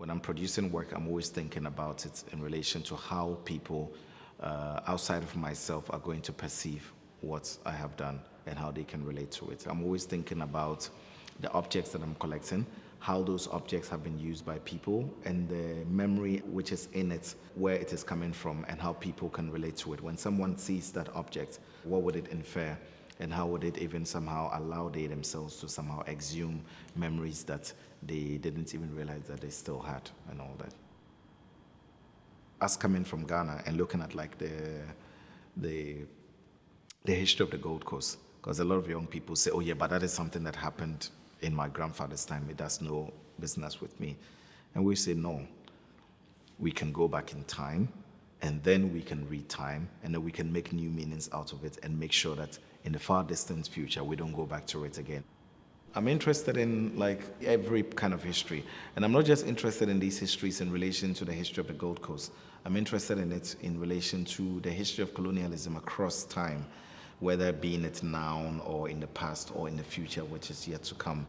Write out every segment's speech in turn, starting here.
When I'm producing work, I'm always thinking about it in relation to how people outside of myself are going to perceive what I have done and how they can relate to it. I'm always thinking about the objects that I'm collecting, how those objects have been used by people, and the memory which is in it, where it is coming from, and how people can relate to it. When someone sees that object, what would it infer? And how would it even somehow allow they themselves to somehow exhume memories that they didn't even realize that they still had and all that. Us coming from Ghana and looking at like the history of the Gold Coast, because a lot of young people say, oh yeah, but that is something that happened in my grandfather's time. It has no business with me. And we say, no, we can go back in time, and then we can read time, and then we can make new meanings out of it and make sure that in the far distant future, we don't go back to it again. I'm interested in like every kind of history. And I'm not just interested in these histories in relation to the history of the Gold Coast. I'm interested in it in relation to the history of colonialism across time, whether being it now or in the past or in the future, which is yet to come.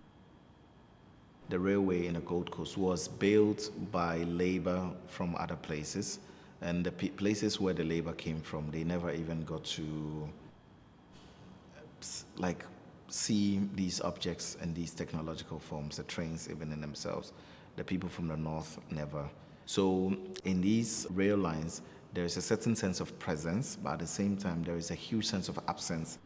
The railway in the Gold Coast was built by labor from other places. And the places where the labor came from, they never even got to like see these objects and these technological forms, the trains even in themselves. The people from the north never. So in these rail lines, there is a certain sense of presence, but at the same time, there is a huge sense of absence.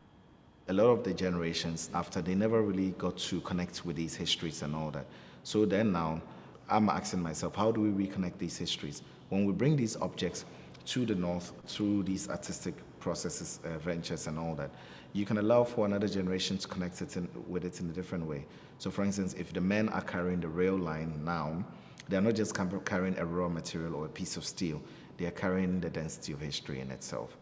A lot of the generations after, they never really got to connect with these histories and all that. So then now, I'm asking myself, how do we reconnect these histories? When we bring these objects to the north through these artistic processes, ventures and all that, you can allow for another generation to connect with it in a different way. So for instance, if the men are carrying the rail line now, they're not just carrying a raw material or a piece of steel, they are carrying the density of history in itself.